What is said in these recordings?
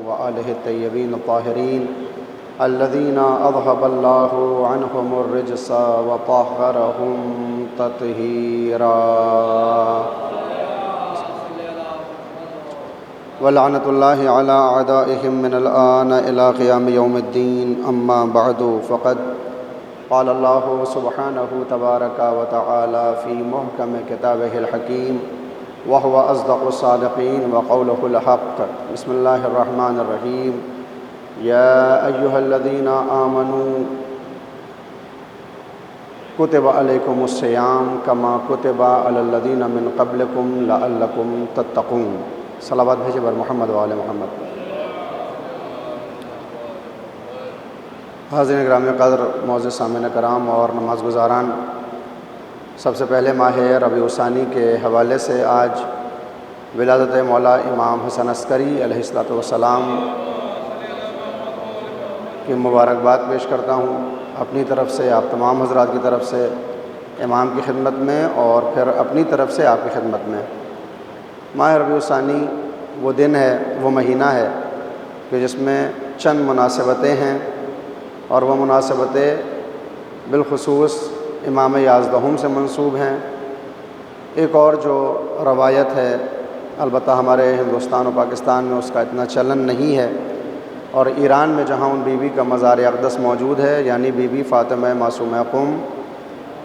وآلہ الطیبین الطاہرین الذین اذھب اللہ عنہم الرجس وطہرہم تطہیرا ولعنۃ اللہ علی اعدائہم من الآن الی قیام یوم الدین اما بعد فقد قال اللہ سبحانہ تبارک و تعالی فی محکم کتابہ الحکیم وهو أصدق الصادقين وقوله الحق بسم الله الرحمن الرحيم يا أيها الذين آمنوا كتب عليكم الصيام كما كتب على الذين من قبلكم لعلكم تتقون صلوات بھیجے بر محمد و آل محمد۔ حاضرین گرامی قدر، معزز سامعین کرام اور نماز گزاران، سب سے پہلے ماہ ربیع الثانی کے حوالے سے آج ولادت مولا امام حسن عسکری علیہ السلام کی مبارکباد پیش کرتا ہوں اپنی طرف سے، آپ تمام حضرات کی طرف سے امام کی خدمت میں اور پھر اپنی طرف سے آپ کی خدمت میں۔ ماہ ربیع الثانی وہ دن ہے، وہ مہینہ ہے کہ جس میں چند مناسبتیں ہیں، اور وہ مناسبتیں بالخصوص امام یازدہم سے منسوب ہیں۔ ایک اور جو روایت ہے، البتہ ہمارے ہندوستان و پاکستان میں اس کا اتنا چلن نہیں ہے، اور ایران میں جہاں ان بیوی کا مزار اقدس موجود ہے، یعنی بی بی فاطمہ معصومہ قم،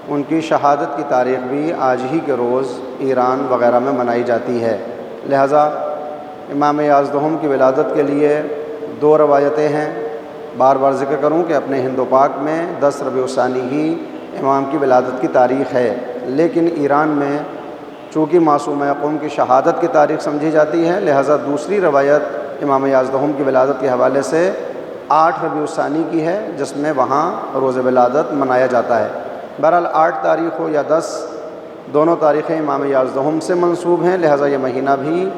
ان کی شہادت کی تاریخ بھی آج ہی کے روز ایران وغیرہ میں منائی جاتی ہے۔ لہٰذا امام یازدہم کی ولادت کے لیے دو روایتیں ہیں۔ بار بار ذکر کروں کہ اپنے ہند و پاک میں 10 ربیع الثانی ہی امام کی ولادت کی تاریخ ہے، لیکن ایران میں چونکہ معصومہ قم کی شہادت کی تاریخ سمجھی جاتی ہے، لہٰذا دوسری روایت امام یازدہم کی ولادت کے حوالے سے 8 ربیع الثانی کی ہے، جس میں وہاں روز ولادت منایا جاتا ہے۔ بہرحال 8 تاریخ ہو یا 10، دونوں تاریخیں امام یازدہم سے منسوب ہیں، لہٰذا یہ مہینہ بھی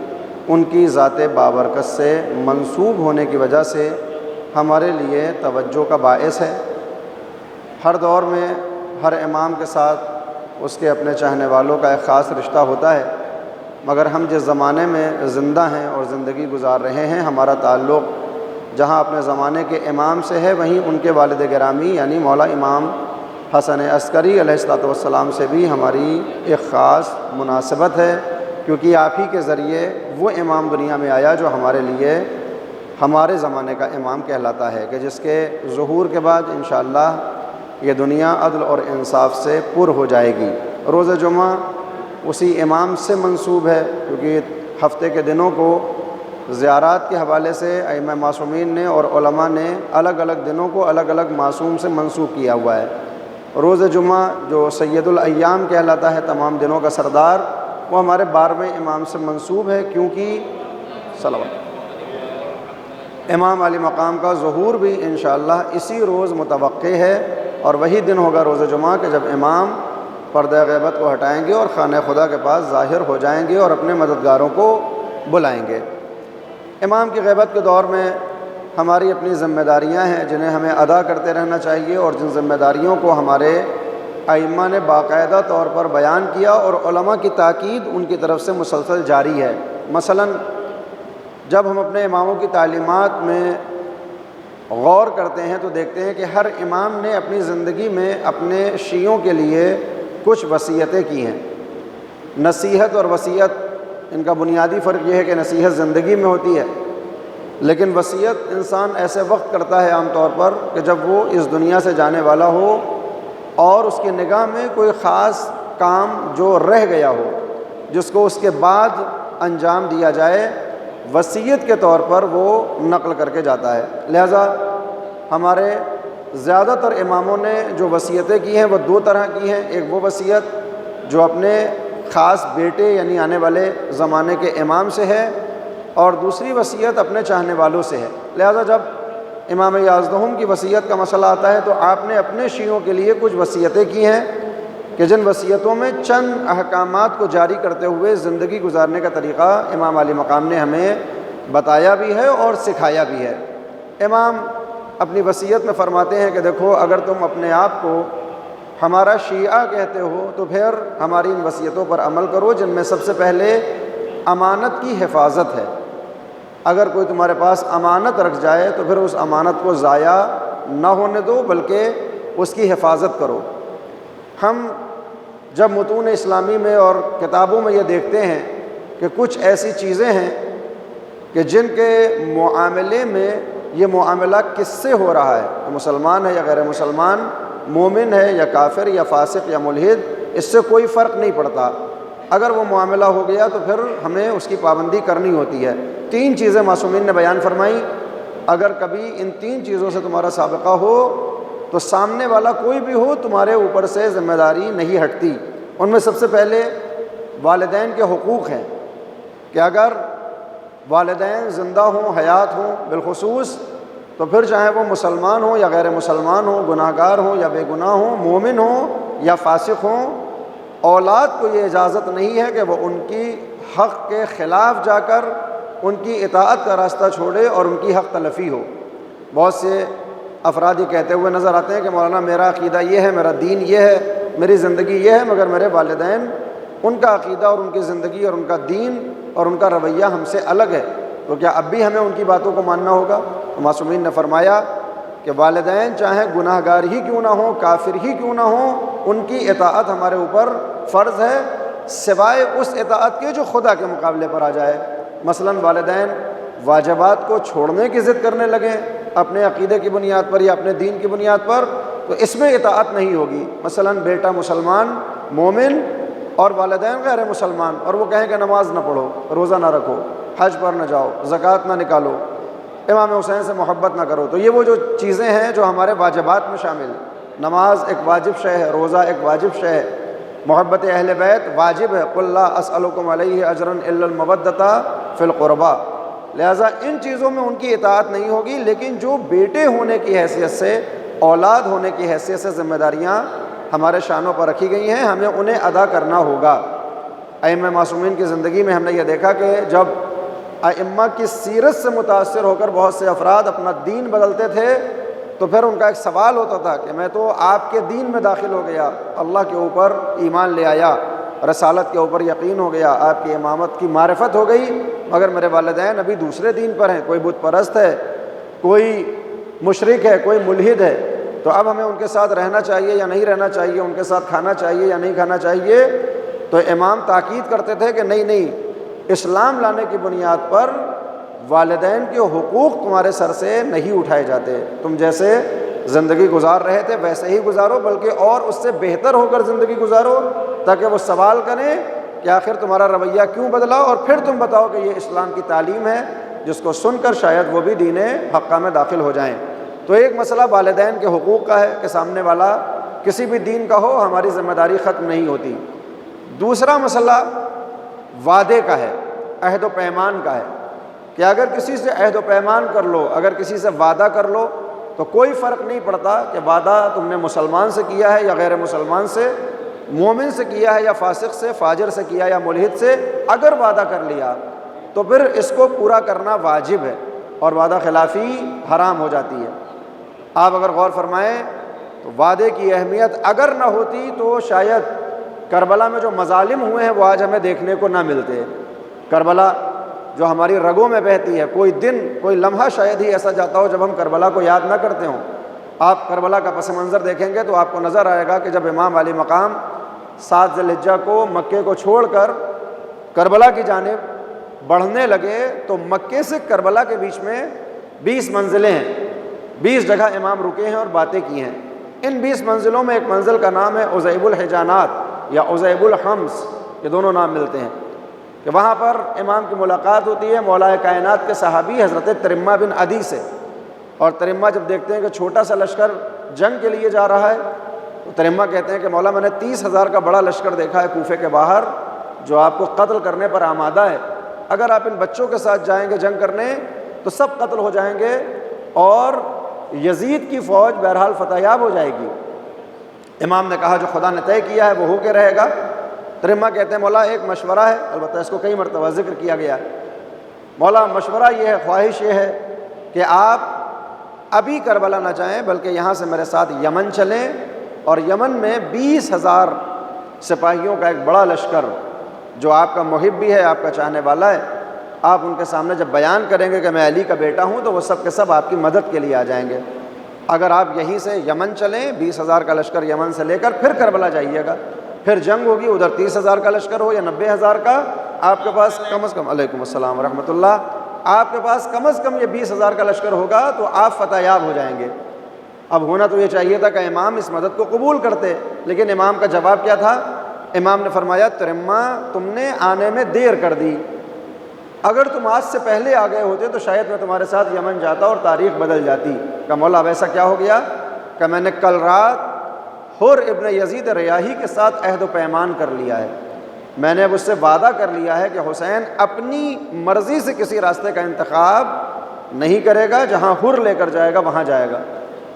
ان کی ذات بابرکت سے منسوب ہونے کی وجہ سے ہمارے لیے توجہ کا باعث ہے۔ ہر دور میں ہر امام کے ساتھ اس کے اپنے چاہنے والوں کا ایک خاص رشتہ ہوتا ہے، مگر ہم جس زمانے میں زندہ ہیں اور زندگی گزار رہے ہیں، ہمارا تعلق جہاں اپنے زمانے کے امام سے ہے، وہیں ان کے والد گرامی یعنی مولا امام حسن عسکری علیہ السلام سے بھی ہماری ایک خاص مناسبت ہے، کیونکہ آپ ہی کے ذریعے وہ امام دنیا میں آیا جو ہمارے لیے ہمارے زمانے کا امام کہلاتا ہے، کہ جس کے ظہور کے بعد انشاءاللہ یہ دنیا عدل اور انصاف سے پر ہو جائے گی۔ روز جمعہ اسی امام سے منسوب ہے، کیونکہ ہفتے کے دنوں کو زیارات کے حوالے سے ائمہ معصومین نے اور علماء نے الگ الگ دنوں کو الگ الگ معصوم سے منسوب کیا ہوا ہے۔ روز جمعہ جو سید الایام کہلاتا ہے، تمام دنوں کا سردار، وہ ہمارے 12ویں امام سے منسوب ہے، کیونکہ صلوات امام علی مقام کا ظہور بھی انشاءاللہ اسی روز متوقع ہے، اور وہی دن ہوگا روز جمعہ کہ جب امام پردہ غیبت کو ہٹائیں گے اور خانہ خدا کے پاس ظاہر ہو جائیں گے اور اپنے مددگاروں کو بلائیں گے۔ امام کی غیبت کے دور میں ہماری اپنی ذمہ داریاں ہیں جنہیں ہمیں ادا کرتے رہنا چاہیے، اور جن ذمہ داریوں کو ہمارے ائمہ نے باقاعدہ طور پر بیان کیا، اور علماء کی تاکید ان کی طرف سے مسلسل جاری ہے۔ مثلا جب ہم اپنے اماموں کی تعلیمات میں غور کرتے ہیں تو دیکھتے ہیں کہ ہر امام نے اپنی زندگی میں اپنے شیعوں کے لیے کچھ وصیتیں کی ہیں۔ نصیحت اور وصیت، ان کا بنیادی فرق یہ ہے کہ نصیحت زندگی میں ہوتی ہے، لیکن وصیت انسان ایسے وقت کرتا ہے عام طور پر کہ جب وہ اس دنیا سے جانے والا ہو اور اس کی نگاہ میں کوئی خاص کام جو رہ گیا ہو جس کو اس کے بعد انجام دیا جائے، وصیت کے طور پر وہ نقل کر کے جاتا ہے۔ لہذا ہمارے زیادہ تر اماموں نے جو وصیتیں کی ہیں وہ 2 طرح کی ہیں۔ ایک وہ وصیت جو اپنے خاص بیٹے یعنی آنے والے زمانے کے امام سے ہے، اور دوسری وصیت اپنے چاہنے والوں سے ہے۔ لہذا جب امام یازدہم کی وصیت کا مسئلہ آتا ہے تو آپ نے اپنے شیعوں کے لیے کچھ وصیتیں کی ہیں کہ جن وصیتوں میں چند احکامات کو جاری کرتے ہوئے زندگی گزارنے کا طریقہ امام علی مقام نے ہمیں بتایا بھی ہے اور سکھایا بھی ہے۔ امام اپنی وصیت میں فرماتے ہیں کہ دیکھو، اگر تم اپنے آپ کو ہمارا شیعہ کہتے ہو تو پھر ہماری ان وصیتوں پر عمل کرو، جن میں سب سے پہلے امانت کی حفاظت ہے۔ اگر کوئی تمہارے پاس امانت رکھ جائے تو پھر اس امانت کو ضائع نہ ہونے دو بلکہ اس کی حفاظت کرو۔ ہم جب متون اسلامی میں اور کتابوں میں یہ دیکھتے ہیں کہ کچھ ایسی چیزیں ہیں کہ جن کے معاملے میں یہ معاملہ کس سے ہو رہا ہے، مسلمان ہے یا غیر مسلمان، مومن ہے یا کافر یا فاسق یا ملحد، اس سے کوئی فرق نہیں پڑتا، اگر وہ معاملہ ہو گیا تو پھر ہمیں اس کی پابندی کرنی ہوتی ہے۔ 3 چیزیں معصومین نے بیان فرمائیں، اگر کبھی ان 3 چیزوں سے تمہارا سابقہ ہو تو سامنے والا کوئی بھی ہو تمہارے اوپر سے ذمہ داری نہیں ہٹتی۔ ان میں سب سے پہلے والدین کے حقوق ہیں کہ اگر والدین زندہ ہوں، حیات ہوں بالخصوص، تو پھر چاہے وہ مسلمان ہوں یا غیر مسلمان ہوں، گناہ گار ہوں یا بے گناہ ہوں، مومن ہوں یا فاسق ہوں، اولاد کو یہ اجازت نہیں ہے کہ وہ ان کی حق کے خلاف جا کر ان کی اطاعت کا راستہ چھوڑے اور ان کی حق تلفی ہو۔ بہت سے افراد یہ کہتے ہوئے نظر آتے ہیں کہ مولانا میرا عقیدہ یہ ہے، میرا دین یہ ہے، میری زندگی یہ ہے، مگر میرے والدین، ان کا عقیدہ اور ان کی زندگی اور ان کا دین اور ان کا رویہ ہم سے الگ ہے، تو کیا اب بھی ہمیں ان کی باتوں کو ماننا ہوگا؟ تو معصومین نے فرمایا کہ والدین چاہے گناہ گار ہی کیوں نہ ہوں، کافر ہی کیوں نہ ہوں، ان کی اطاعت ہمارے اوپر فرض ہے، سوائے اس اطاعت کے جو خدا کے مقابلے پر آ جائے۔ مثلاً والدین واجبات کو چھوڑنے کی ضد کرنے لگیں اپنے عقیدے کی بنیاد پر یا اپنے دین کی بنیاد پر، تو اس میں اطاعت نہیں ہوگی۔ مثلاً بیٹا مسلمان مومن اور والدین غیر مسلمان، اور وہ کہیں کہ نماز نہ پڑھو، روزہ نہ رکھو، حج پر نہ جاؤ، زکوٰۃ نہ نکالو، امام حسین سے محبت نہ کرو، تو یہ وہ جو چیزیں ہیں جو ہمارے واجبات میں شامل ہیں۔ نماز ایک واجب شے ہے، روزہ ایک واجب شے ہے، محبت اہل بیت واجب ہے، قل لا اسألکم علیہ اجرا الا المودۃ فی القربى، لہٰذا ان چیزوں میں ان کی اطاعت نہیں ہوگی، لیکن جو بیٹے ہونے کی حیثیت سے، اولاد ہونے کی حیثیت سے ذمہ داریاں ہمارے شانوں پر رکھی گئی ہیں، ہمیں انہیں ادا کرنا ہوگا۔ ائمہ معصومین کی زندگی میں ہم نے یہ دیکھا کہ جب ائمہ کی سیرت سے متاثر ہو کر بہت سے افراد اپنا دین بدلتے تھے تو پھر ان کا ایک سوال ہوتا تھا کہ میں تو آپ کے دین میں داخل ہو گیا، اللہ کے اوپر ایمان لے آیا، رسالت کے اوپر یقین ہو گیا، آپ کی امامت کی معرفت ہو گئی، مگر میرے والدین ابھی دوسرے دین پر ہیں، کوئی بت پرست ہے، کوئی مشرک ہے، کوئی ملحد ہے، تو اب ہمیں ان کے ساتھ رہنا چاہیے یا نہیں رہنا چاہیے، ان کے ساتھ کھانا چاہیے یا نہیں کھانا چاہیے؟ تو امام تاکید کرتے تھے کہ نہیں، اسلام لانے کی بنیاد پر والدین کے حقوق تمہارے سر سے نہیں اٹھائے جاتے، تم جیسے زندگی گزار رہے تھے ویسے ہی گزارو، بلکہ اور اس سے بہتر ہو کر زندگی گزارو، تاکہ وہ سوال کریں کہ آخر تمہارا رویہ کیوں بدلا، اور پھر تم بتاؤ کہ یہ اسلام کی تعلیم ہے، جس کو سن کر شاید وہ بھی دین حقہ میں داخل ہو جائیں۔ تو ایک مسئلہ والدین کے حقوق کا ہے کہ سامنے والا کسی بھی دین کا ہو، ہماری ذمہ داری ختم نہیں ہوتی۔ دوسرا مسئلہ وعدے کا ہے، عہد و پیمان کا ہے، کہ اگر کسی سے عہد و پیمان کر لو، اگر کسی سے وعدہ کر لو، تو کوئی فرق نہیں پڑتا کہ وعدہ تم نے مسلمان سے کیا ہے یا غیر مسلمان سے، مومن سے کیا ہے یا فاسق سے، فاجر سے کیا یا ملحد سے، اگر وعدہ کر لیا تو پھر اس کو پورا کرنا واجب ہے اور وعدہ خلافی حرام ہو جاتی ہے۔ آپ اگر غور فرمائیں تو وعدے کی اہمیت اگر نہ ہوتی تو شاید کربلا میں جو مظالم ہوئے ہیں وہ آج ہمیں دیکھنے کو نہ ملتے۔ کربلا جو ہماری رگوں میں بہتی ہے، کوئی دن، کوئی لمحہ شاید ہی ایسا جاتا ہو جب ہم کربلا کو یاد نہ کرتے ہوں۔ آپ کربلا کا پس منظر دیکھیں گے تو آپ کو نظر آئے گا کہ جب امام علی مقام 7 ذی الحجہ کو مکے کو چھوڑ کر کربلا کی جانب بڑھنے لگے تو مکے سے کربلا کے بیچ میں 20 منزلیں ہیں، 20 جگہ امام رکے ہیں اور باتیں کی ہیں۔ ان 20 منزلوں میں ایک منزل کا نام ہے عزیب الحجانات یا عزیب الحمص، یہ دونوں نام ملتے ہیں، کہ وہاں پر امام کی ملاقات ہوتی ہے مولا کائنات کے صحابی حضرت ترمہ بن عدی سے، اور ترمہ جب دیکھتے ہیں کہ چھوٹا سا لشکر جنگ کے لیے جا رہا ہے تو ترمہ کہتے ہیں کہ مولا میں نے 30,000 کا بڑا لشکر دیکھا ہے کوفے کے باہر جو آپ کو قتل کرنے پر آمادہ ہے، اگر آپ ان بچوں کے ساتھ جائیں گے جنگ کرنے تو سب قتل ہو جائیں گے اور یزید کی فوج بہرحال فتح یاب ہو جائے گی۔ امام نے کہا جو خدا نے طے کیا ہے وہ ہو کے رہے گا۔ ترمہ کہتے ہیں مولا ایک مشورہ ہے، البتہ اس کو کئی مرتبہ ذکر کیا گیا ہے، مولا مشورہ یہ ہے، خواہش یہ ہے کہ آپ ابھی کربلا نہ جائیں بلکہ یہاں سے میرے ساتھ یمن چلیں، اور یمن میں 20,000 سپاہیوں کا ایک بڑا لشکر جو آپ کا محب بھی ہے، آپ کا چاہنے والا ہے، آپ ان کے سامنے جب بیان کریں گے کہ میں علی کا بیٹا ہوں تو وہ سب کے سب آپ کی مدد کے لیے آ جائیں گے۔ اگر آپ یہیں سے یمن چلیں، 20,000 کا لشکر یمن سے لے کر پھر کربلا جائیے گا، پھر جنگ ہوگی، ادھر 30,000 کا لشکر ہو یا 90,000 کا، آپ کے پاس کم از کم، علیکم السلام ورحمۃ اللہ، آپ کے پاس کم از کم یہ 20,000 کا لشکر ہوگا تو آپ فتح یاب ہو جائیں گے۔ اب ہونا تو یہ چاہیے تھا کہ امام اس مدد کو قبول کرتے، لیکن امام کا جواب کیا تھا؟ امام نے فرمایا ترما تم نے آنے میں دیر کر دی، اگر تم آج سے پہلے آ گئے ہوتے تو شاید میں تمہارے ساتھ یمن جاتا اور تاریخ بدل جاتی۔ کہ مولا اب ایسا کیا ہو گیا کہ میں نے کل رات حر ابن یزید ریاحی کے ساتھ عہد و پیمان کر لیا ہے، میں نے اب اس سے وعدہ کر لیا ہے کہ حسین اپنی مرضی سے کسی راستے کا انتخاب نہیں کرے گا، جہاں حر لے کر جائے گا وہاں جائے گا،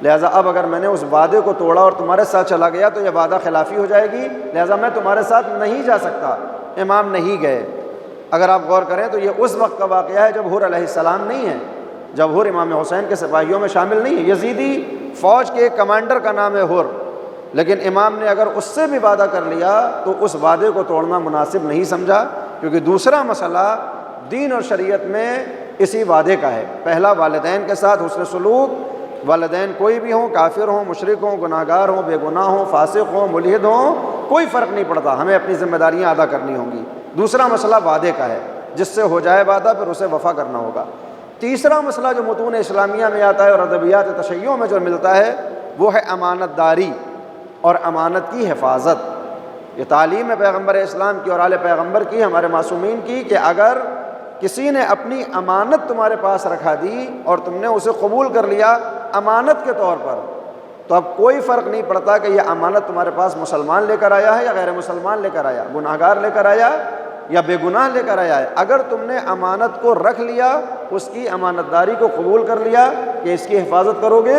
لہٰذا اب اگر میں نے اس وعدے کو توڑا اور تمہارے ساتھ چلا گیا تو یہ وعدہ خلافی ہو جائے گی، لہٰذا میں تمہارے ساتھ نہیں جا سکتا۔ امام نہیں گئے۔ اگر آپ غور کریں تو یہ اس وقت کا واقعہ ہے جب حر علیہ السلام نہیں ہے، جب حر امام حسین کے سپاہیوں میں شامل نہیں ہے، یزیدی فوج کے ایک کمانڈر کا نام ہے حر، لیکن امام نے اگر اس سے بھی وعدہ کر لیا تو اس وعدے کو توڑنا مناسب نہیں سمجھا، کیونکہ دوسرا مسئلہ دین اور شریعت میں اسی وعدے کا ہے۔ پہلا والدین کے ساتھ حسن سلوک، والدین کوئی بھی ہوں، کافر ہوں، مشرک ہوں، گناہ گار ہوں، بے گناہ ہوں، فاسق ہوں، ملحد ہوں، کوئی فرق نہیں پڑتا، ہمیں اپنی ذمہ داریاں ادا کرنی ہوں گی۔ دوسرا مسئلہ وعدے کا ہے، جس سے ہو جائے وعدہ پھر اسے وفا کرنا ہوگا۔ تیسرا مسئلہ جو متون اسلامیہ میں آتا ہے اور ادبیات تشیع میں جو ملتا ہے وہ ہے امانت داری اور امانت کی حفاظت۔ یہ تعلیم ہے پیغمبر اسلام کی اور آل پیغمبر کی، ہمارے معصومین کی، کہ اگر کسی نے اپنی امانت تمہارے پاس رکھا دی اور تم نے اسے قبول کر لیا امانت کے طور پر، تو اب کوئی فرق نہیں پڑتا کہ یہ امانت تمہارے پاس مسلمان لے کر آیا ہے یا غیر مسلمان لے کر آیا، گناہ گار لے کر آیا یا بے گناہ لے کر آیا ہے، اگر تم نے امانت کو رکھ لیا، اس کی امانت داری کو قبول کر لیا کہ اس کی حفاظت کرو گے،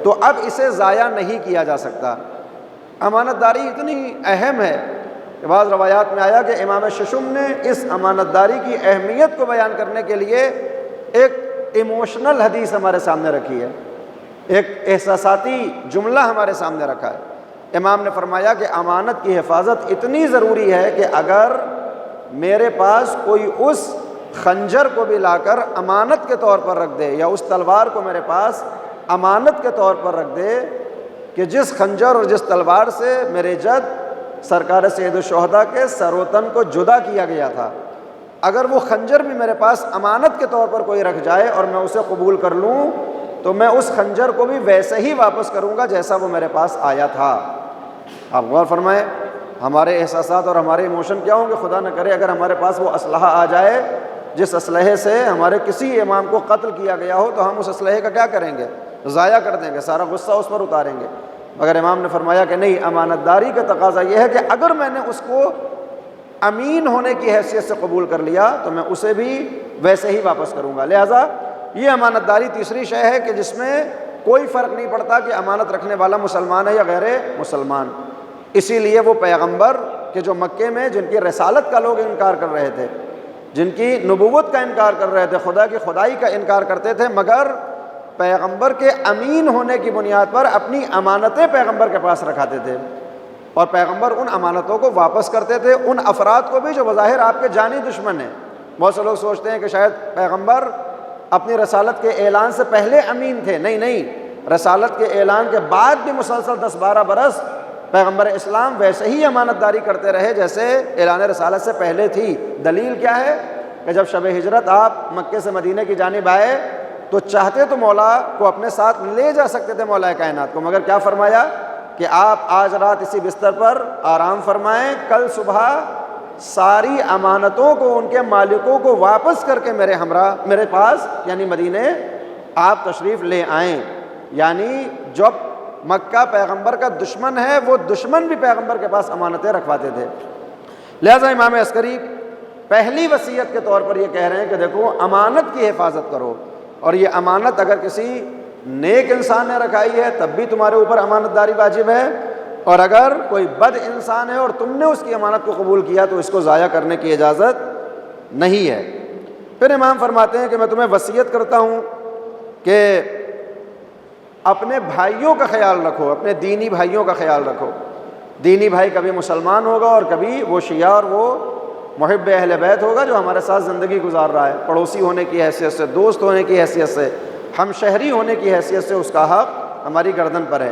تو اب اسے ضائع نہیں کیا جا سکتا۔ امانت داری اتنی اہم ہے کہ بعض روایات میں آیا کہ امام ششم نے اس امانت داری کی اہمیت کو بیان کرنے کے لیے ایک ایموشنل حدیث ہمارے سامنے رکھی ہے، ایک احساساتی جملہ ہمارے سامنے رکھا ہے۔ امام نے فرمایا کہ امانت کی حفاظت اتنی ضروری ہے کہ اگر میرے پاس کوئی اس خنجر کو بھی لا کر امانت کے طور پر رکھ دے، یا اس تلوار کو میرے پاس امانت کے طور پر رکھ دے کہ جس خنجر اور جس تلوار سے میرے جد سرکار سید الشہداء کے سر و تن کو جدا کیا گیا تھا، اگر وہ خنجر بھی میرے پاس امانت کے طور پر کوئی رکھ جائے اور میں اسے قبول کر لوں تو میں اس خنجر کو بھی ویسے ہی واپس کروں گا جیسا وہ میرے پاس آیا تھا۔ آپ غور فرمائیں، ہمارے احساسات اور ہمارے ایموشن کیا ہوں گے؟ خدا نہ کرے اگر ہمارے پاس وہ اسلحہ آ جائے جس اسلحے سے ہمارے کسی امام کو قتل کیا گیا ہو، تو ہم اس اسلحے کا کیا کریں گے؟ ضائع کر دیں گے، سارا غصہ اس پر اتاریں گے۔ مگر امام نے فرمایا کہ نہیں، امانت داری کا تقاضا یہ ہے کہ اگر میں نے اس کو امین ہونے کی حیثیت سے قبول کر لیا تو میں اسے بھی ویسے ہی واپس کروں گا۔ لہٰذا یہ امانت داری تیسری شے ہے کہ جس میں کوئی فرق نہیں پڑتا کہ امانت رکھنے والا مسلمان ہے یا غیر مسلمان۔ اسی لیے وہ پیغمبر کہ جو مکے میں جن کی رسالت کا لوگ انکار کر رہے تھے، جن کی نبوت کا انکار کر رہے تھے، خدا کی خدائی کا انکار کرتے تھے، مگر پیغمبر کے امین ہونے کی بنیاد پر اپنی امانتیں پیغمبر کے پاس رکھاتے تھے، اور پیغمبر ان امانتوں کو واپس کرتے تھے ان افراد کو بھی جو بظاہر آپ کے جانی دشمن ہیں۔ بہت سے لوگ سوچتے ہیں کہ شاید پیغمبر اپنی رسالت کے اعلان سے پہلے امین تھے، نہیں، رسالت کے اعلان کے بعد بھی مسلسل 10-12 برس پیغمبر اسلام ویسے ہی امانت داری کرتے رہے جیسے اعلان رسالت سے پہلے تھی۔ دلیل کیا ہے کہ جب شب ہجرت آپ مکے سے مدینہ کی جانب آئے تو چاہتے تو مولا کو اپنے ساتھ لے جا سکتے تھے، مولا کائنات کو، مگر کیا فرمایا کہ آپ آج رات اسی بستر پر آرام فرمائیں، کل صبح ساری امانتوں کو ان کے مالکوں کو واپس کر کے میرے ہمراہ میرے پاس یعنی مدینے آپ تشریف لے آئیں۔ یعنی جب مکہ پیغمبر کا دشمن ہے، وہ دشمن بھی پیغمبر کے پاس امانتیں رکھواتے تھے۔ لہذا امام عسکری پہلی وصیت کے طور پر یہ کہہ رہے ہیں کہ دیکھو امانت کی حفاظت کرو، اور یہ امانت اگر کسی نیک انسان نے رکھائی ہے تب بھی تمہارے اوپر امانت داری واجب ہے، اور اگر کوئی بد انسان ہے اور تم نے اس کی امانت کو قبول کیا تو اس کو ضائع کرنے کی اجازت نہیں ہے۔ پھر امام فرماتے ہیں کہ میں تمہیں وصیت کرتا ہوں کہ اپنے بھائیوں کا خیال رکھو، اپنے دینی بھائیوں کا خیال رکھو۔ دینی بھائی کبھی مسلمان ہوگا اور کبھی وہ شیعہ اور وہ محب اہل بیت ہوگا جو ہمارے ساتھ زندگی گزار رہا ہے، پڑوسی ہونے کی حیثیت سے، دوست ہونے کی حیثیت سے، ہم شہری ہونے کی حیثیت سے اس کا حق ہماری گردن پر ہے۔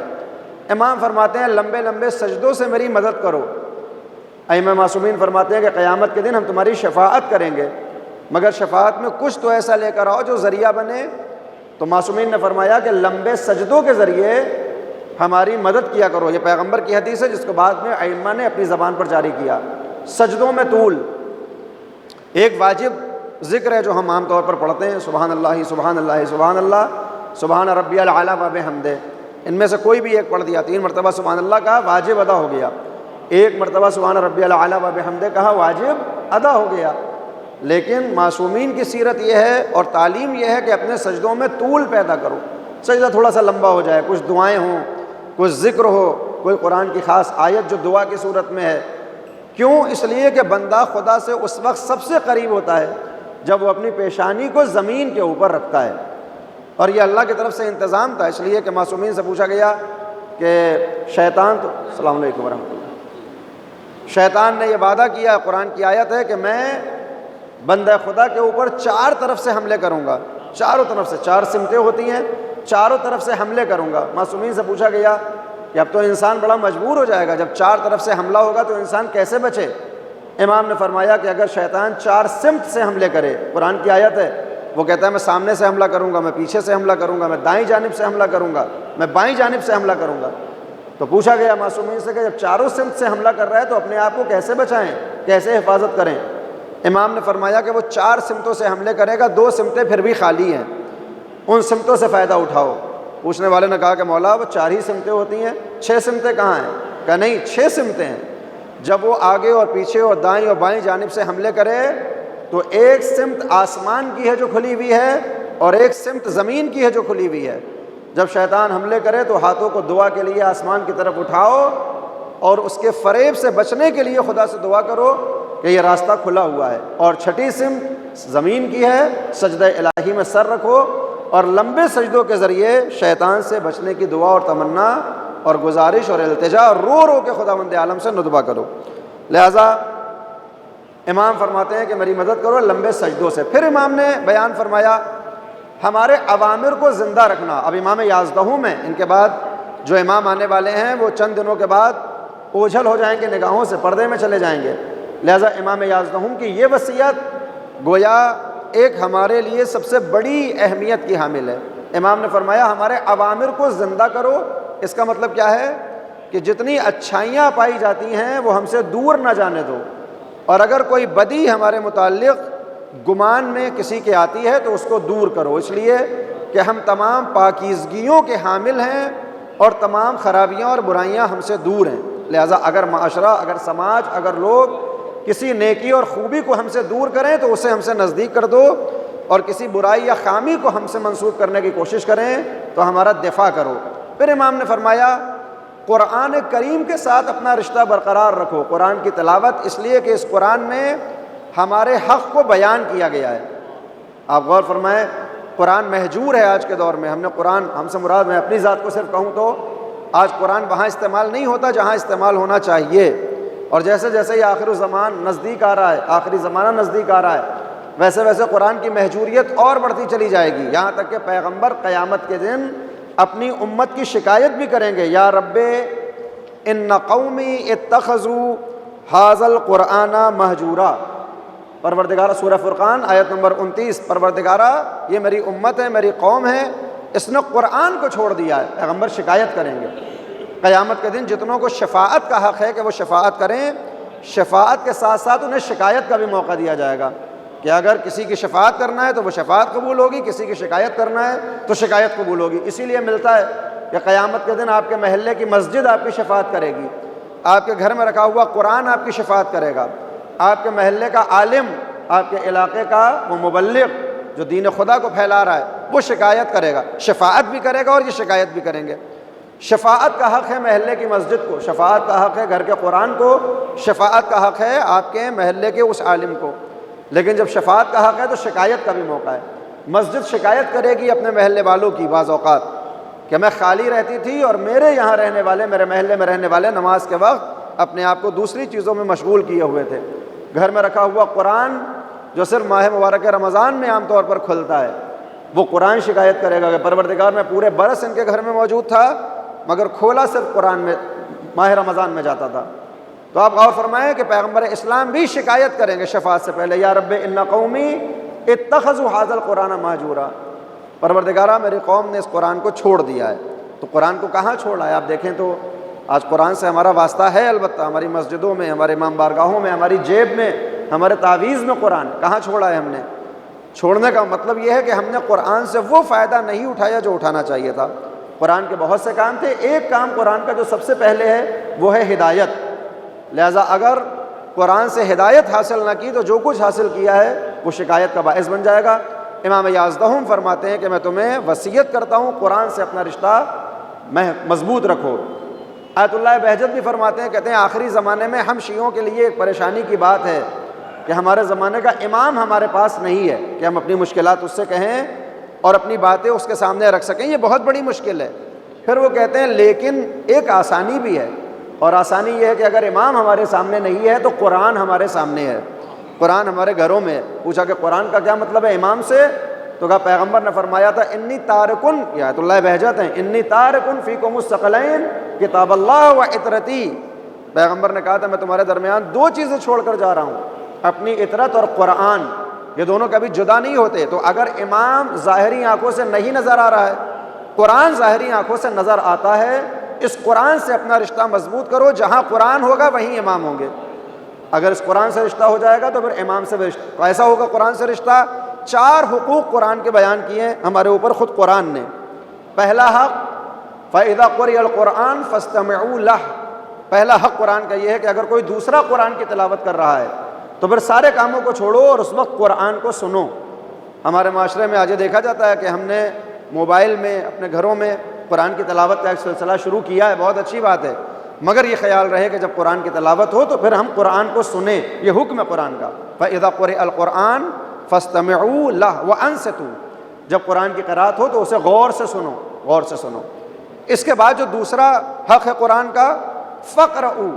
امام فرماتے ہیں لمبے لمبے سجدوں سے میری مدد کرو۔ ائمہ معصومین فرماتے ہیں کہ قیامت کے دن ہم تمہاری شفاعت کریں گے، مگر شفاعت میں کچھ تو ایسا لے کر آؤ جو ذریعہ بنے۔ تو معصومین نے فرمایا کہ لمبے سجدوں کے ذریعے ہماری مدد کیا کرو۔ یہ پیغمبر کی حدیث ہے جس کو بعد میں ائمہ نے اپنی زبان پر جاری کیا۔ سجدوں میں طول ایک واجب ذکر ہے جو ہم عام طور پر پڑھتے ہیں، سبحان اللہ سبحان اللہ سبحان اللہ سبحان ربی الاعلیٰ و بحمدہ، ان میں سے کوئی بھی ایک پڑھ دیا، 3 مرتبہ سبحان اللہ کہا واجب ادا ہو گیا، 1 مرتبہ سبحان ربی الاعلیٰ و بحمدہ کہا واجب ادا ہو گیا۔ لیکن معصومین کی سیرت یہ ہے اور تعلیم یہ ہے کہ اپنے سجدوں میں طول پیدا کرو، سجدہ تھوڑا سا لمبا ہو جائے، کچھ دعائیں ہوں، کچھ ذکر ہو، کوئی قرآن کی خاص آیت جو دعا کی صورت میں ہے۔ کیوں؟ اس لیے کہ بندہ خدا سے اس وقت سب سے قریب ہوتا ہے جب وہ اپنی پیشانی کو زمین کے اوپر رکھتا ہے، اور یہ اللہ کی طرف سے انتظام تھا۔ اس لیے کہ معصومین سے پوچھا گیا کہ شیطان تو السلام علیکم ورحمۃ اللہ، شیطان نے یہ وعدہ کیا، قرآن کی آیت ہے کہ میں بندہ خدا کے اوپر 4 طرف سے حملے کروں گا، چاروں طرف سے، 4 سمتیں ہوتی ہیں، چاروں طرف سے حملے کروں گا۔ معصومین سے پوچھا گیا کہ اب تو انسان بڑا مجبور ہو جائے گا، جب 4 طرف سے حملہ ہوگا تو انسان کیسے بچے؟ امام نے فرمایا کہ اگر شیطان 4 سمت سے حملے کرے، قرآن کی آیت ہے، وہ کہتا ہے میں سامنے سے حملہ کروں گا، میں پیچھے سے حملہ کروں گا، میں دائیں جانب سے حملہ کروں گا، میں بائیں جانب سے حملہ کروں گا۔ تو پوچھا گیا معصومین سے کہ جب چاروں سمت سے حملہ کر رہا ہے تو اپنے آپ کو کیسے بچائیں، کیسے حفاظت کریں؟ امام نے فرمایا کہ وہ 4 سمتوں سے حملے کرے گا، 2 سمتیں پھر بھی خالی ہیں، ان سمتوں سے فائدہ اٹھاؤ۔ پوچھنے والے نے کہا کہ مولا وہ 4 ہی سمتیں ہوتی ہیں، 6 سمتیں کہاں ہیں؟ کہا نہیں 6 سمتیں ہیں۔ جب وہ آگے اور پیچھے اور دائیں اور بائیں جانب سے حملے کرے تو ایک سمت آسمان کی ہے جو کھلی ہوئی ہے اور ایک سمت زمین کی ہے جو کھلی ہوئی ہے۔ جب شیطان حملے کرے تو ہاتھوں کو دعا کے لیے آسمان کی طرف اٹھاؤ اور اس کے فریب سے بچنے کے لیے خدا سے دعا کرو کہ یہ راستہ کھلا ہوا ہے، اور 6ٹھی سمت زمین کی ہے، سجدہ الہی میں سر رکھو اور لمبے سجدوں کے ذریعے شیطان سے بچنے کی دعا اور تمنا اور گزارش اور التجا اور رو رو کے خداوند عالم سے ندبہ کرو۔ لہٰذا امام فرماتے ہیں کہ میری مدد کرو لمبے سجدوں سے۔ پھر امام نے بیان فرمایا ہمارے اوامر کو زندہ رکھنا۔ اب امام یازدہوم میں ان کے بعد جو امام آنے والے ہیں وہ چند دنوں کے بعد اوجھل ہو جائیں گے نگاہوں سے، پردے میں چلے جائیں گے، لہٰذا امام یازدہوم کی یہ وصیت گویا ایک ہمارے لیے سب سے بڑی اہمیت کی حامل ہے۔ امام نے فرمایا ہمارے اوامر کو زندہ کرو۔ اس کا مطلب کیا ہے کہ جتنی اچھائیاں پائی جاتی ہیں وہ ہم سے دور نہ جانے دو، اور اگر کوئی بدی ہمارے متعلق گمان میں کسی کے آتی ہے تو اس کو دور کرو، اس لیے کہ ہم تمام پاکیزگیوں کے حامل ہیں اور تمام خرابیاں اور برائیاں ہم سے دور ہیں۔ لہٰذا اگر معاشرہ، اگر سماج، اگر لوگ کسی نیکی اور خوبی کو ہم سے دور کریں تو اسے ہم سے نزدیک کر دو، اور کسی برائی یا خامی کو ہم سے منسوب کرنے کی کوشش کریں تو ہمارا دفاع کرو۔ پھر امام نے فرمایا قرآن کریم کے ساتھ اپنا رشتہ برقرار رکھو، قرآن کی تلاوت، اس لیے کہ اس قرآن میں ہمارے حق کو بیان کیا گیا ہے۔ آپ غور فرمائیں قرآن مہجور ہے آج کے دور میں۔ ہم نے قرآن، ہم سے مراد میں اپنی ذات کو صرف کہوں تو آج قرآن وہاں استعمال نہیں ہوتا جہاں استعمال ہونا چاہیے، اور جیسے جیسے یہ آخر الزمان نزدیک آ رہا ہے، آخری زمانہ نزدیک آ رہا ہے، ویسے ویسے قرآن کی مہجوریت اور بڑھتی چلی جائے گی، یہاں تک کہ پیغمبر قیامت کے دن اپنی امت کی شکایت بھی کریں گے، یا رب ان قومی اتخذوا ھذا القرآن مہجورا۔ پروردگارہ، سورہ فرقان آیت نمبر 29، پروردگارہ یہ میری امت ہے، میری قوم ہے، اس نے قرآن کو چھوڑ دیا ہے۔ پیغمبر شکایت کریں گے قیامت کے دن، جتنوں کو شفاعت کا حق ہے کہ وہ شفاعت کریں، شفاعت کے ساتھ ساتھ انہیں شکایت کا بھی موقع دیا جائے گا کہ اگر کسی کی شفاعت کرنا ہے تو وہ شفاعت قبول ہوگی، کسی کی شکایت کرنا ہے تو شکایت قبول ہوگی۔ اسی لیے ملتا ہے کہ قیامت کے دن آپ کے محلے کی مسجد آپ کی شفاعت کرے گی، آپ کے گھر میں رکھا ہوا قرآن آپ کی شفاعت کرے گا، آپ کے محلے کا عالم، آپ کے علاقے کا وہ مبلغ جو دین خدا کو پھیلا رہا ہے وہ شکایت کرے گا، شفاعت بھی کرے گا اور یہ شکایت بھی کریں گے۔ شفاعت کا حق ہے محلے کی مسجد کو، شفاعت کا حق ہے گھر کے قرآن کو، شفاعت کا حق ہے آپ کے محلے کے اس عالم کو، لیکن جب شفاعت کا حق ہے تو شکایت کا بھی موقع ہے۔ مسجد شکایت کرے گی اپنے محلے والوں کی بعض اوقات کہ میں خالی رہتی تھی اور میرے یہاں رہنے والے، میرے محلے میں رہنے والے نماز کے وقت اپنے آپ کو دوسری چیزوں میں مشغول کیے ہوئے تھے، گھر میں رکھا ہوا قرآن جو صرف ماہ مبارک رمضان میں عام طور پر کھلتا ہے، وہ قرآن شکایت کرے گا کہ پروردگار میں پورے برس ان کے گھر میں موجود تھا مگر کھولا صرف قرآن میں ماہ رمضان میں جاتا تھا۔ تو آپ غور فرمائیں کہ پیغمبر اسلام بھی شکایت کریں گے شفاعت سے پہلے، یا رب ان قومی اتخذوا ھذا القرآن مہجورا، پروردگارہ میری قوم نے اس قرآن کو چھوڑ دیا ہے۔ تو قرآن کو کہاں چھوڑا ہے؟ آپ دیکھیں تو آج قرآن سے ہمارا واسطہ ہے، البتہ ہماری مسجدوں میں، ہمارے امام بارگاہوں میں، ہماری جیب میں، ہمارے تعویذ میں قرآن کہاں چھوڑا ہے ہم نے؟ چھوڑنے کا مطلب یہ ہے کہ ہم نے قرآن سے وہ فائدہ نہیں اٹھایا جو اٹھانا چاہیے تھا۔ قرآن کے بہت سے کام تھے، ایک کام قرآن کا جو سب سے پہلے ہے وہ ہے ہدایت، لہٰذا اگر قرآن سے ہدایت حاصل نہ کی تو جو کچھ حاصل کیا ہے وہ شکایت کا باعث بن جائے گا۔ امام یازدہم فرماتے ہیں کہ میں تمہیں وصیت کرتا ہوں قرآن سے اپنا رشتہ مضبوط رکھو۔ آیت اللہ بہجت بھی فرماتے ہیں، کہتے ہیں آخری زمانے میں ہم شیعوں کے لیے ایک پریشانی کی بات ہے کہ ہمارے زمانے کا امام ہمارے پاس نہیں ہے کہ ہم اپنی مشکلات اس سے کہیں اور اپنی باتیں اس کے سامنے رکھ سکیں، یہ بہت بڑی مشکل ہے۔ پھر وہ کہتے ہیں لیکن ایک آسانی بھی ہے، اور آسانی یہ ہے کہ اگر امام ہمارے سامنے نہیں ہے تو قرآن ہمارے سامنے ہے، قرآن ہمارے گھروں میں۔ پوچھا کہ قرآن کا کیا مطلب ہے امام سے؟ تو کہا پیغمبر نے فرمایا تھا انی تارکن، یہ آیت اللہ بہجت ہیں، انی تارکن فیکم الثقلین کتاب اللہ و عطرتی، پیغمبر نے کہا تھا میں تمہارے درمیان دو چیزیں چھوڑ کر جا رہا ہوں، اپنی عطرت اور قرآن، یہ دونوں کبھی جدا نہیں ہوتے۔ تو اگر امام ظاہری آنکھوں سے نہیں نظر آ رہا ہے، قرآن ظاہری آنکھوں سے نظر آتا ہے، اس قرآن سے اپنا رشتہ مضبوط کرو، جہاں قرآن ہوگا وہیں امام ہوں گے۔ اگر اس قرآن سے رشتہ ہو جائے گا تو پھر امام سے بھی رشتہ کیسا ہوگا؟ قرآن سے رشتہ، 4 حقوق قرآن کے بیان کیے ہیں ہمارے اوپر خود قرآن نے۔ پہلا حق فَإِذَا قُرِئَ الْقُرْآنُ فَاسْتَمِعُوا لَهُ، پہلا حق قرآن کا یہ ہے کہ اگر کوئی دوسرا قرآن کی تلاوت کر رہا ہے تو پھر سارے کاموں کو چھوڑو اور اس وقت قرآن کو سنو۔ ہمارے معاشرے میں آج دیکھا جاتا ہے کہ ہم نے موبائل میں اپنے گھروں میں قرآن کی تلاوت کا ایک سلسلہ شروع کیا ہے، بہت اچھی بات ہے، مگر یہ خیال رہے کہ جب قرآن کی تلاوت ہو تو پھر ہم قرآن کو سنیں، یہ حکم ہے قرآن کا۔ فَإِذَا قُرِئَ الْقُرْآنُ فَاسْتَمِعُوا لَهُ وَأَنصِتُوا، جب قرآن کی قرأت ہو تو اسے غور سے سنو، غور سے سنو۔ اس کے بعد جو دوسرا حق ہے قرآن کا، فَقْرَؤُوا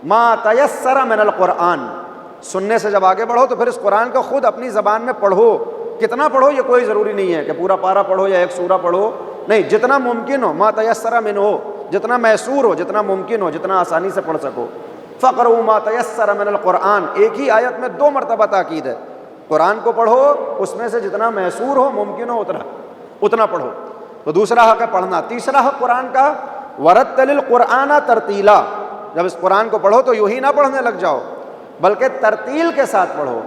مَا تَيَسَّرَ مِنَ الْقُرْآنِ، سننے سے جب آگے بڑھو تو پھر اس قرآن کو خود اپنی زبان میں پڑھو۔ کتنا پڑھو یہ کوئی ضروری نہیں ہے کہ پورا پارہ پڑھو یا ایک سورہ پڑھو، نہیں، جتنا ممکن ہو، ما تیسر من ہو، جتنا میسور ہو، جتنا ممکن ہو، جتنا آسانی سے پڑھ سکو۔ فقرؤوا ما تیسر من القرآن، ایک ہی آیت میں 2 مرتبہ تاکید ہے، قرآن کو پڑھو، اس میں سے جتنا میسور ہو، ممکن ہو، اتنا پڑھو۔ تو دوسرا حق ہے پڑھنا۔ تیسرا حق قرآن کا ورتل القرآن ترتیلا، جب اس قرآن کو پڑھو تو یوں ہی نہ پڑھنے لگ جاؤ بلکہ ترتیل کے ساتھ پڑھو،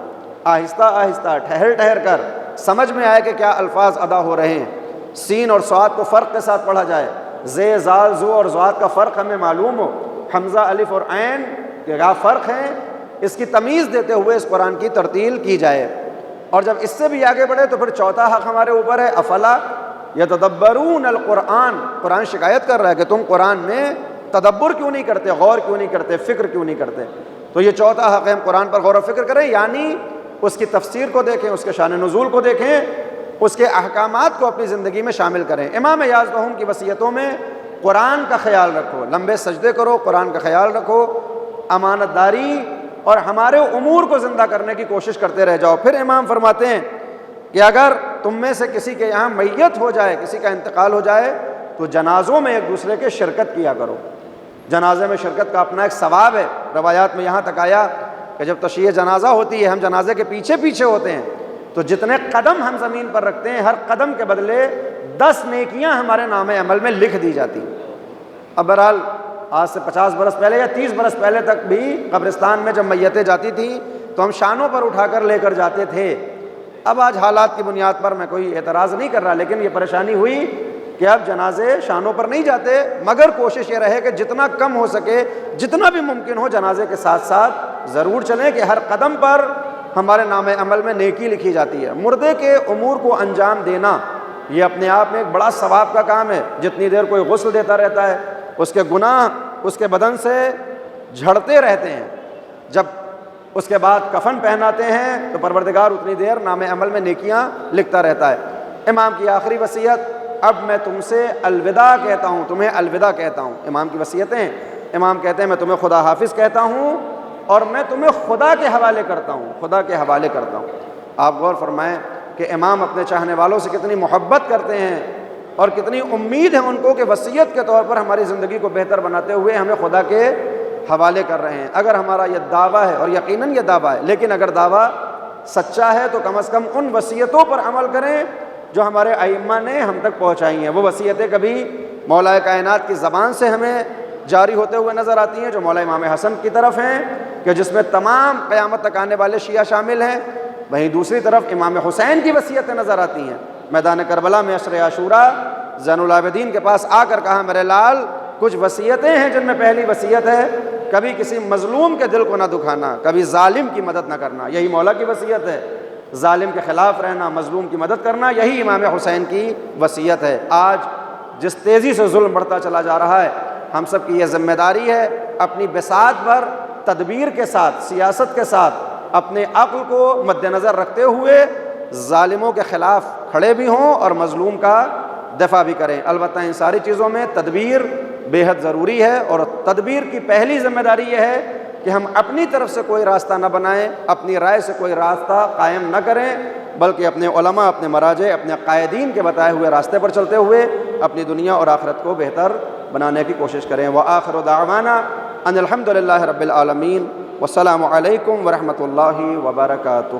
آہستہ آہستہ، ٹھہر ٹھہر کر، سمجھ میں آئے کہ کیا الفاظ ادا ہو رہے ہیں۔ سین اور صاد کو فرق کے ساتھ پڑھا جائے، زے، زال، زو اور زواد کا فرق ہمیں معلوم ہو، حمزہ، الف اور عین کے کیا فرق ہیں، اس کی تمیز دیتے ہوئے اس قرآن کی ترتیل کی جائے۔ اور جب اس سے بھی آگے بڑھے تو پھر چوتھا حق ہمارے اوپر ہے، افلا یتدبرون القرآن، قرآن شکایت کر رہا ہے کہ تم قرآن میں تدبر کیوں نہیں کرتے، غور کیوں نہیں کرتے، فکر کیوں نہیں کرتے۔ تو یہ چوتھا حق ہے، ہم قرآن پر غور و فکر کریں، یعنی اس کی تفسیر کو دیکھیں، اس کے شان نزول کو دیکھیں، اس کے احکامات کو اپنی زندگی میں شامل کریں۔ امام یازدہم کی وصیتوں میں قرآن کا خیال رکھو، لمبے سجدے کرو، قرآن کا خیال رکھو، امانت داری اور ہمارے امور کو زندہ کرنے کی کوشش کرتے رہ جاؤ۔ پھر امام فرماتے ہیں کہ اگر تم میں سے کسی کے یہاں میت ہو جائے، کسی کا انتقال ہو جائے، تو جنازوں میں ایک دوسرے کے شرکت کیا کرو۔ جنازے میں شرکت کا اپنا ایک ثواب ہے، روایات میں یہاں تک آیا کہ جب تشییع جنازہ ہوتی ہے، ہم جنازے کے پیچھے پیچھے ہوتے ہیں، تو جتنے قدم ہم زمین پر رکھتے ہیں، ہر قدم کے بدلے 10 نیکیاں ہمارے نام عمل میں لکھ دی جاتی ہیں۔ اب بہرحال آج سے 50 برس پہلے یا 30 برس پہلے تک بھی قبرستان میں جب میتیں جاتی تھیں تو ہم شانوں پر اٹھا کر لے کر جاتے تھے۔ اب آج حالات کی بنیاد پر میں کوئی اعتراض نہیں کر رہا، لیکن یہ پریشانی ہوئی کہ اب جنازے شانوں پر نہیں جاتے، مگر کوشش یہ رہے کہ جتنا کم ہو سکے، جتنا بھی ممکن ہو، جنازے کے ساتھ ساتھ ضرور چلیں کہ ہر قدم پر ہمارے نام عمل میں نیکی لکھی جاتی ہے۔ مردے کے امور کو انجام دینا یہ اپنے آپ میں ایک بڑا ثواب کا کام ہے۔ جتنی دیر کوئی غسل دیتا رہتا ہے، اس کے گناہ اس کے بدن سے جھڑتے رہتے ہیں، جب اس کے بعد کفن پہناتے ہیں تو پروردگار اتنی دیر نام عمل میں نیکیاں لکھتا رہتا ہے۔ امام کی آخری وصیت، اب میں تم سے الوداع کہتا ہوں، تمہیں الوداع کہتا ہوں۔ امام کی وصیتیں، امام کہتے ہیں میں تمہیں خدا حافظ کہتا ہوں، اور میں تمہیں خدا کے حوالے کرتا ہوں، خدا کے حوالے کرتا ہوں۔ آپ غور فرمائیں کہ امام اپنے چاہنے والوں سے کتنی محبت کرتے ہیں اور کتنی امید ہے ان کو کہ وصیت کے طور پر ہماری زندگی کو بہتر بناتے ہوئے ہمیں خدا کے حوالے کر رہے ہیں۔ اگر ہمارا یہ دعویٰ ہے، اور یقیناً یہ دعویٰ ہے، لیکن اگر دعویٰ سچا ہے تو کم از کم ان وصیتوں پر عمل کریں جو ہمارے ائمہ نے ہم تک پہنچائی ہیں۔ وہ وصیتیں کبھی مولا کائنات کی زبان سے ہمیں جاری ہوتے ہوئے نظر آتی ہیں جو مولا امام حسن کی طرف ہیں، کہ جس میں تمام قیامت تک آنے والے شیعہ شامل ہیں، وہیں دوسری طرف امام حسین کی وصیتیں نظر آتی ہیں۔ میدان کربلا میں عشر عاشوراء زین العابدین کے پاس آ کر کہا میرے لال کچھ وصیتیں ہیں جن میں پہلی وصیت ہے کبھی کسی مظلوم کے دل کو نہ دکھانا، کبھی ظالم کی مدد نہ کرنا، یہی مولا کی وصیت ہے۔ ظالم کے خلاف رہنا، مظلوم کی مدد کرنا، یہی امام حسین کی وصیت ہے۔ آج جس تیزی سے ظلم بڑھتا چلا جا رہا ہے، ہم سب کی یہ ذمہ داری ہے اپنی بساط پر تدبیر کے ساتھ، سیاست کے ساتھ، اپنے عقل کو مد نظر رکھتے ہوئے ظالموں کے خلاف کھڑے بھی ہوں اور مظلوم کا دفاع بھی کریں۔ البتہ ان ساری چیزوں میں تدبیر بے حد ضروری ہے، اور تدبیر کی پہلی ذمہ داری یہ ہے کہ ہم اپنی طرف سے کوئی راستہ نہ بنائیں، اپنی رائے سے کوئی راستہ قائم نہ کریں، بلکہ اپنے علماء، اپنے مراجع، اپنے قائدین کے بتائے ہوئے راستے پر چلتے ہوئے اپنی دنیا اور آخرت کو بہتر بنانے کی کوشش کریں۔ وآخر دعوانا ان الحمد للہ رب العالمین، والسلام علیکم ورحمۃ اللہ وبرکاتہ۔